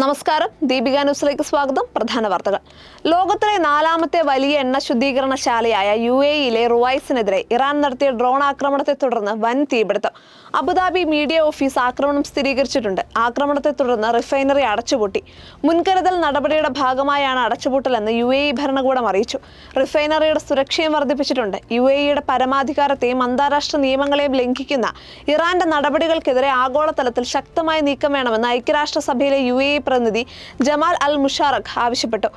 നമസ്കാരം, ദീപിക ന്യൂസിലേക്ക് സ്വാഗതം. പ്രധാന വാർത്തകൾ. ലോകത്തിലെ നാലാമത്തെ വലിയ എണ്ണ ശുദ്ധീകരണശാലയായ UAEയിലെ റുവൈസിനെതിരെ ഇറാൻ നടത്തിയ ഡ്രോൺ ആക്രമണത്തെ തുടർന്ന് വൻ തീപിടുത്തം. അബുദാബി മീഡിയ ഓഫീസ് ആക്രമണം സ്ഥിരീകരിച്ചിട്ടുണ്ട്. ആക്രമണത്തെ തുടർന്ന് റിഫൈനറി അടച്ചുപൂട്ടി. മുൻകരുതൽ നടപടിയുടെ ഭാഗമായാണ് അടച്ചുപൂട്ടലെന്ന് UAE ഭരണകൂടം അറിയിച്ചു. റിഫൈനറിയുടെ സുരക്ഷയും വർദ്ധിപ്പിച്ചിട്ടുണ്ട്. UAEയുടെ പരമാധികാരത്തെയും അന്താരാഷ്ട്ര നിയമങ്ങളെയും ലംഘിക്കുന്ന ഇറാന്റെ നടപടികൾക്കെതിരെ ആഗോളതലത്തിൽ ശക്തമായ നീക്കം വേണമെന്ന് ഐക്യരാഷ്ട്രസഭയിലെ UAE പ്രതിനിധി ജമാൽ അൽ മുഷാറഖ് ആവശ്യപ്പെട്ടു.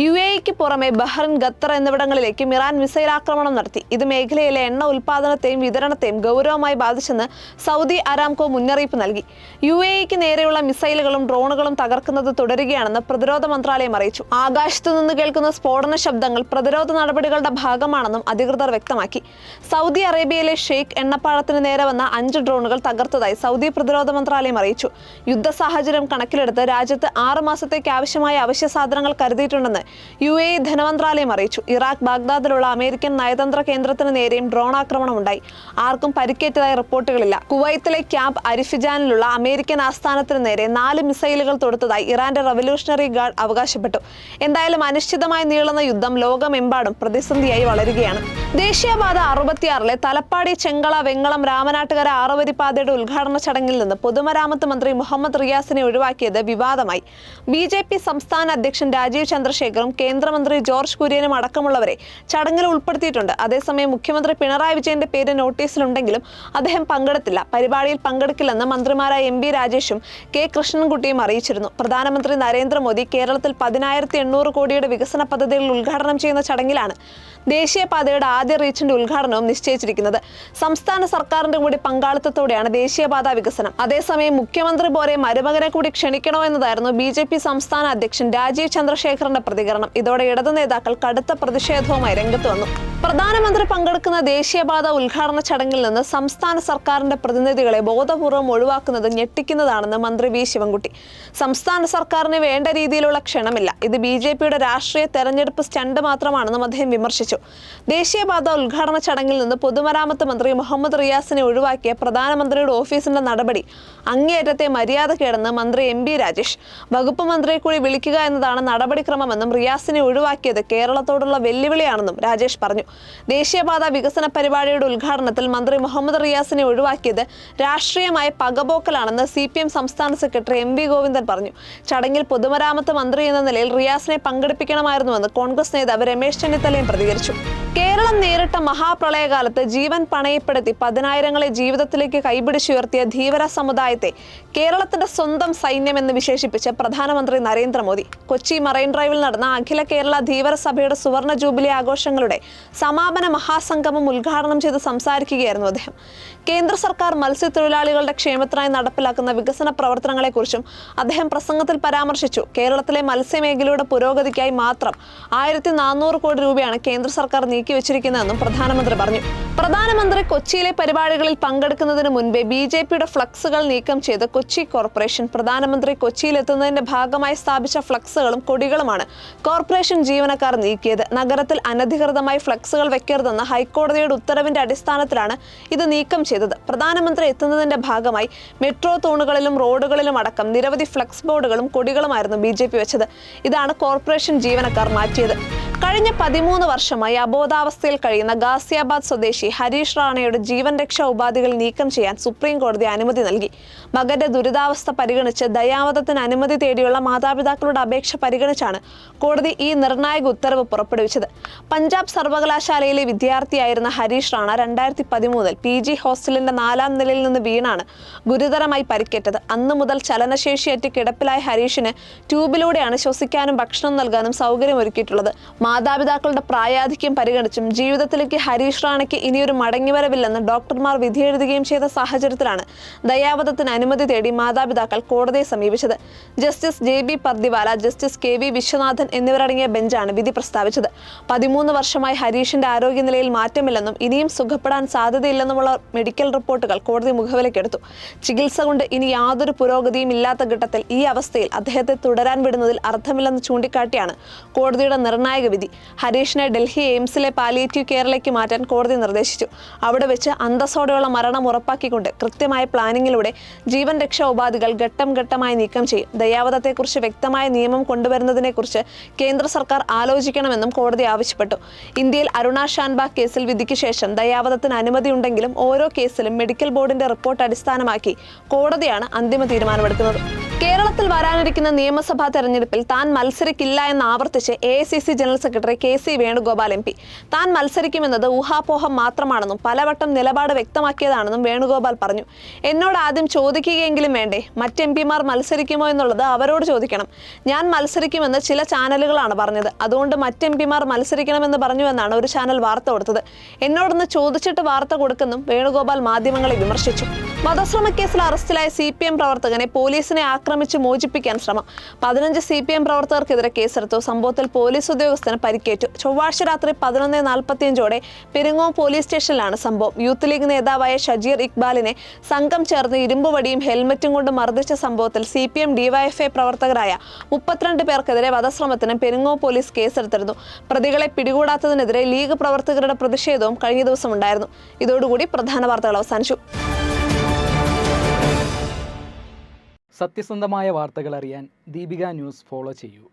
UAEക്ക് പുറമെ ബഹ്റൈൻ, ഖത്തർ എന്നിവിടങ്ങളിലേക്കും ഇറാൻ മിസൈൽ ആക്രമണം നടത്തി. ഇത് മേഖലയിലെ എണ്ണ ഉൽപാദനത്തെയും വിതരണത്തെയും ഗൗരവമായി ബാധിച്ചെന്ന് സൗദി അരാംകോ മുന്നറിയിപ്പ് നൽകി. UAEക്ക് നേരെയുള്ള മിസൈലുകളും ഡ്രോണുകളും തകർക്കുന്നത് തുടരുകയാണെന്ന് പ്രതിരോധ മന്ത്രാലയം അറിയിച്ചു. ആകാശത്തു നിന്ന് കേൾക്കുന്ന സ്ഫോടന ശബ്ദങ്ങൾ പ്രതിരോധ നടപടികളുടെ ഭാഗമാണെന്നും അധികൃതർ വ്യക്തമാക്കി. സൗദി അറേബ്യയിലെ ഷെയ്ഖ് എണ്ണപ്പാടത്തിന് നേരെ വന്ന 5 ഡ്രോണുകൾ തകർത്തതായി സൗദി പ്രതിരോധ മന്ത്രാലയം അറിയിച്ചു. യുദ്ധ സാഹചര്യം കണക്കിലെടുത്ത് രാജ്യത്ത് 6 മാസത്തേക്ക് ആവശ്യമായ അവശ്യ സാധനങ്ങൾ കരുതിയിട്ടുണ്ടെന്ന് UAE ധനമന്ത്രാലയം അറിയിച്ചു. ഇറാഖ് ബാഗ്ദാദിലുള്ള അമേരിക്കൻ നയതന്ത്ര കേന്ദ്രത്തിന് നേരെയും ഡ്രോൺ ആക്രമണം ഉണ്ടായി. ആർക്കും പരിക്കേറ്റതായി റിപ്പോർട്ടുകളില്ല. കുവൈത്തിലെ ക്യാമ്പ് അരിഫിജാനിലുള്ള അമേരിക്കൻ ആസ്ഥാനത്തിന് നേരെ 4 മിസൈലുകൾ തൊടുത്തതായി ഇറാന്റെ റവല്യൂഷണറി ഗാർഡ് അവകാശപ്പെട്ടു. എന്തായാലും അനിശ്ചിതമായി നീളുന്ന യുദ്ധം ലോകമെമ്പാടും പ്രതിസന്ധിയായി വളരുകയാണ്. ദേശീയപാത 66-ലെ തലപ്പാടി ചെങ്കള വെങ്ങളം രാമനാട്ടുകര 6-വരിപ്പാതയുടെ ഉദ്ഘാടന ചടങ്ങിൽ നിന്ന് പൊതുമരാമത്ത് മന്ത്രി മുഹമ്മദ് റിയാസിനെ ഒഴിവാക്കിയത് വിവാദമായി. BJP സംസ്ഥാന അധ്യക്ഷൻ രാജീവ് ചന്ദ്രശേഖറും കേന്ദ്രമന്ത്രി ജോർജ് കുര്യനും അടക്കമുള്ളവരെ ചടങ്ങിൽ ഉൾപ്പെടുത്തിയിട്ടുണ്ട്. അതേസമയം മുഖ്യമന്ത്രി പിണറായി വിജയന്റെ പേര് നോട്ടീസിലുണ്ടെങ്കിലും അദ്ദേഹം പങ്കെടുത്തില്ല. പരിപാടിയിൽ പങ്കെടുക്കില്ലെന്ന് മന്ത്രിമാരായ MB രാജേഷും K കൃഷ്ണൻകുട്ടിയും അറിയിച്ചിരുന്നു. പ്രധാനമന്ത്രി നരേന്ദ്രമോദി കേരളത്തിൽ 10,800 കോടിയുടെ വികസന പദ്ധതികൾ ഉദ്ഘാടനം ചെയ്യുന്ന ചടങ്ങിലാണ് ദേശീയപാതയുടെ ആദ്യ റീച്ചിന്റെ ഉദ്ഘാടനവും നിശ്ചയിച്ചിരിക്കുന്നത്. സംസ്ഥാന സർക്കാരിന്റെ കൂടി പങ്കാളിത്തത്തോടെയാണ് ദേശീയപാത വികസനം. അതേസമയം മുഖ്യമന്ത്രി പോലെ മരുമകനെ കൂടി ക്ഷണിക്കണോ എന്നതായിരുന്നു BJP സംസ്ഥാന അധ്യക്ഷൻ രാജീവ് ചന്ദ്രശേഖറിന്റെ പ്രതികരണം. ഇതോടെ ഇടതു നേതാക്കൾ കടുത്ത പ്രതിഷേധവുമായി രംഗത്ത് വന്നു. പ്രധാനമന്ത്രി പങ്കെടുക്കുന്ന ദേശീയപാത ഉദ്ഘാടന ചടങ്ങിൽ നിന്ന് സംസ്ഥാന സർക്കാരിന്റെ പ്രതിനിധികളെ ബോധപൂർവ്വം ഒഴിവാക്കുന്നത് ഞെട്ടിക്കുന്നതാണെന്ന് മന്ത്രി V ശിവൻകുട്ടി. സംസ്ഥാന സർക്കാരിന് വേണ്ട രീതിയിലുള്ള ക്ഷണമില്ല. ഇത് BJPയുടെ രാഷ്ട്രീയ തെരഞ്ഞെടുപ്പ് സ്റ്റണ്ട് മാത്രമാണെന്നും അദ്ദേഹം വിമർശിച്ചു. ദേശീയപാത ഉദ്ഘാടന ചടങ്ങിൽ നിന്ന് പൊതുമരാമത്ത് മന്ത്രി മുഹമ്മദ് റിയാസിനെ ഒഴിവാക്കിയ പ്രധാനമന്ത്രിയുടെ ഓഫീസിന്റെ നടപടി അങ്ങേയറ്റത്തെ മര്യാദക്കേടെന്ന് മന്ത്രി MB രാജേഷ്. വകുപ്പ് മന്ത്രിയെ കൂടി വിളിക്കുക എന്നതാണ് നടപടിക്രമമെന്നും റിയാസിനെ ഒഴിവാക്കിയത് കേരളത്തോടുള്ള വെല്ലുവിളിയാണെന്നും രാജേഷ് പറഞ്ഞു. ദേശീയപാത വികസന പരിപാടിയുടെ ഉദ്ഘാടനത്തിൽ മന്ത്രി മുഹമ്മദ് റിയാസിനെ ഒഴിവാക്കിയത് രാഷ്ട്രീയമായ പകപോക്കലാണെന്ന് CPM സംസ്ഥാന സെക്രട്ടറി MV ഗോവിന്ദൻ പറഞ്ഞു. ചടങ്ങിൽ പൊതുമരാമത്ത് മന്ത്രി എന്ന നിലയിൽ റിയാസിനെ പങ്കെടുപ്പിക്കണമായിരുന്നുവെന്ന് കോൺഗ്രസ് നേതാവ് രമേശ് ചെന്നിത്തലയും പ്രതികരിച്ചു. കേരളം നേരിട്ട മഹാപ്രളയകാലത്ത് ജീവൻ പണയപ്പെടുത്തി 10,000ങ്ങളെ ജീവിതത്തിലേക്ക് കൈപിടിച്ചുയർത്തിയ ധീവര സമുദായത്തെ കേരളത്തിന്റെ സ്വന്തം സൈന്യമെന്ന് വിശേഷിപ്പിച്ച് പ്രധാനമന്ത്രി നരേന്ദ്രമോദി. കൊച്ചി മറൈൻ ഡ്രൈവിൽ നടന്ന അഖില കേരള ധീവര സഭയുടെ സുവർണ ജൂബിലി ആഘോഷങ്ങളുടെ സമാപന മഹാസംഗമം ഉദ്ഘാടനം ചെയ്ത് സംസാരിക്കുകയായിരുന്നു അദ്ദേഹം. കേന്ദ്ര സർക്കാർ മത്സ്യത്തൊഴിലാളികളുടെ ക്ഷേമത്തിനായി നടപ്പിലാക്കുന്ന വികസന പ്രവർത്തനങ്ങളെക്കുറിച്ചും അദ്ദേഹം പ്രസംഗത്തിൽ പരാമർശിച്ചു. കേരളത്തിലെ മത്സ്യമേഖലയുടെ പുരോഗതിക്കായി മാത്രം 1,400 കോടി രൂപയാണ് കേന്ദ്ര സർക്കാർ നീക്കിവെച്ചിരിക്കുന്നതെന്നും പ്രധാനമന്ത്രി പറഞ്ഞു. പ്രധാനമന്ത്രി കൊച്ചിയിലെ പരിപാടികളിൽ പങ്കെടുക്കുന്നതിന് മുൻപേ BJPയുടെ ഫ്ലക്സുകൾ നീക്കം ചെയ്ത് കൊച്ചി കോർപ്പറേഷൻ. പ്രധാനമന്ത്രി കൊച്ചിയിലെത്തുന്നതിന്റെ ഭാഗമായി സ്ഥാപിച്ച ഫ്ലക്സുകളും കൊടികളുമാണ് കോർപ്പറേഷൻ ജീവനക്കാർ നീക്കിയത്. നഗരത്തിൽ അനധികൃതമായി ഫ്ലക്സുകൾ വെക്കരുതെന്ന ഹൈക്കോടതിയുടെ ഉത്തരവിന്റെ അടിസ്ഥാനത്തിലാണ് ഇത് നീക്കം ചെയ്തത്. പ്രധാനമന്ത്രി എത്തുന്നതിന്റെ ഭാഗമായി മെട്രോ തൂണുകളിലും റോഡുകളിലും അടക്കം നിരവധി ഫ്ലക്സ് ബോർഡുകളും കൊടികളുമായിരുന്നു BJP വെച്ചത്. ഇതാണ് കോർപ്പറേഷൻ ജീവനക്കാർ മാറ്റിയത്. കഴിഞ്ഞ 13 വർഷമായി അബോധാവസ്ഥയിൽ കഴിയുന്ന ഗാസിയാബാദ് സ്വദേശി ഹരീഷ് റാണയുടെ ജീവൻ രക്ഷാ ഉപാധികൾ നീക്കം ചെയ്യാൻ സുപ്രീം കോടതി അനുമതി നൽകി. മകന്റെ ദുരിതാവസ്ഥ പരിഗണിച്ച് ദയാവധത്തിന് അനുമതി തേടിയുള്ള മാതാപിതാക്കളുടെ അപേക്ഷ പരിഗണിച്ചാണ് കോടതി ഈ നിർണായക ഉത്തരവ് പുറപ്പെടുവിച്ചത്. പഞ്ചാബ് സർവകലാശാലയിലെ വിദ്യാർത്ഥിയായിരുന്ന ഹരീഷ് റാണ 2013 PG ഹോസ്റ്റലിന്റെ 4ാം നിലയിൽ നിന്ന് വീണാണ് ഗുരുതരമായി പരിക്കേറ്റത്. അന്നു മുതൽ ചലനശേഷിയേറ്റ് കിടപ്പിലായ ഹരീഷിന് ട്യൂബിലൂടെയാണ് ശ്വസിക്കാനും ഭക്ഷണം നൽകാനും സൗകര്യമൊരുക്കിയിട്ടുള്ളത്. മാതാപിതാക്കളുടെ പ്രായാധിക്യം പരിഗണിച്ചും ജീവിതത്തിലേക്ക് ഹരീഷ് റാണയ്ക്ക് ഇനിയൊരു മടങ്ങിവരവില്ലെന്ന് ഡോക്ടർമാർ വിധിയെഴുതുകയും ചെയ്ത സാഹചര്യത്തിലാണ് ദയാവധത്തിന് അനുമതി തേടി മാതാപിതാക്കൾ കോടതിയെ സമീപിച്ചത്. Justice JB Pardiwala, justice KV Viswanathan എന്നിവരടങ്ങിയ ബെഞ്ചാണ് വിധി പ്രസ്താവിച്ചത്. 13 വർഷമായി ഹരീഷിന്റെ ആരോഗ്യനിലയിൽ മാറ്റമില്ലെന്നും ഇനിയും സുഖപ്പെടാൻ സാധ്യതയില്ലെന്നുമുള്ള മെഡിക്കൽ റിപ്പോർട്ടുകൾ കോടതി മുഖവിലക്കെടുത്തു. ചികിത്സ കൊണ്ട് ഇനി യാതൊരു പുരോഗതിയും ഇല്ലാത്ത ഘട്ടത്തിൽ ഈ അവസ്ഥയിൽ അദ്ദേഹത്തെ തുടരാൻ വിടുന്നതിൽ അർത്ഥമില്ലെന്ന് ചൂണ്ടിക്കാട്ടിയാണ് കോടതിയുടെ നിർണായക വിധി. വിധി. ഹരീഷിനെ ഡൽഹി എയിംസിലെ പാലിയേറ്റീവ് കെയറിലേക്ക് മാറ്റാൻ കോടതി നിർദ്ദേശിച്ചു. അവിടെ വെച്ച് അന്തസ്സോടെയുള്ള മരണം ഉറപ്പാക്കിക്കൊണ്ട് കൃത്യമായ പ്ലാനിങ്ങിലൂടെ ജീവൻ രക്ഷാ ഉപാധികൾ ഘട്ടം ഘട്ടമായി നീക്കം ചെയ്യും. ദയാവധത്തെക്കുറിച്ച് വ്യക്തമായ നിയമം കൊണ്ടുവരുന്നതിനെക്കുറിച്ച് കേന്ദ്ര സർക്കാർ ആലോചിക്കണമെന്നും കോടതി ആവശ്യപ്പെട്ടു. ഇന്ത്യയിൽ അരുണ ഷാൻബാഗ് കേസിൽ വിധിക്ക് ശേഷം ദയാവധത്തിന് അനുമതിയുണ്ടെങ്കിലും ഓരോ കേസിലും മെഡിക്കൽ ബോർഡിന്റെ റിപ്പോർട്ട് അടിസ്ഥാനമാക്കി കോടതിയാണ് അന്തിമ തീരുമാനമെടുക്കുന്നത്. കേരളത്തിൽ വരാനിരിക്കുന്ന നിയമസഭാ തെരഞ്ഞെടുപ്പിൽ താൻ മത്സരിക്കില്ല എന്ന് ആവർത്തിച്ച് AICC general secretary KC Venugopal MP. താൻ മത്സരിക്കുമെന്നത് ഊഹാപോഹം മാത്രമാണെന്നും പലവട്ടം നിലപാട് വ്യക്തമാക്കിയതാണെന്നും വേണുഗോപാൽ പറഞ്ഞു. എന്നോട് ആദ്യം ചോദിക്കുകയെങ്കിലും വേണ്ടേ? മറ്റ് MP മാർ മത്സരിക്കുമോ എന്നുള്ളത് അവരോട് ചോദിക്കണം. ഞാൻ മത്സരിക്കുമെന്ന് ചില ചാനലുകളാണ് പറഞ്ഞത്. അതുകൊണ്ട് മറ്റ് MP മാർ മത്സരിക്കണമെന്ന് പറഞ്ഞുവെന്നാണ് ഒരു ചാനൽ വാർത്ത കൊടുത്തത്. എന്നോടൊന്ന് ചോദിച്ചിട്ട് വാർത്ത കൊടുക്കെന്നും വേണുഗോപാൽ മാധ്യമങ്ങളെ വിമർശിച്ചു. വധശ്രമക്കേസിൽ അറസ്റ്റിലായ CPM പ്രവർത്തകനെ പോലീസിനെ ആക്രമിച്ച് മോചിപ്പിക്കാൻ ശ്രമം. 15 CPM പ്രവർത്തകർക്കെതിരെ കേസെടുത്തു. സംഭവത്തിൽ പോലീസ് ഉദ്യോഗസ്ഥന് പരിക്കേറ്റു. ചൊവ്വാഴ്ച രാത്രി 11:45 പെരിങ്ങോം പോലീസ് സ്റ്റേഷനിലാണ് സംഭവം. യൂത്ത് ലീഗ് നേതാവായ ഷജീർ ഇക്ബാലിനെ സംഘം ചേർന്ന് ഇരുമ്പുവടിയും ഹെൽമറ്റും കൊണ്ട് മർദ്ദിച്ച സംഭവത്തിൽ CPM DYFI പ്രവർത്തകരായ 32 പേർക്കെതിരെ വധശ്രമത്തിന് പെരിങ്ങോം പോലീസ് കേസെടുത്തിരുന്നു. പ്രതികളെ പിടികൂടാത്തതിനെതിരെ ലീഗ് പ്രവർത്തകരുടെ പ്രതിഷേധവും കഴിഞ്ഞ ദിവസം ഉണ്ടായിരുന്നു. ഇതോടുകൂടി പ്രധാന വാർത്തകൾ അവസാനിച്ചു. സത്യസന്ധമായ വാർത്തകൾ അറിയാൻ ദീപിക ന്യൂസ് ഫോളോ ചെയ്യൂ.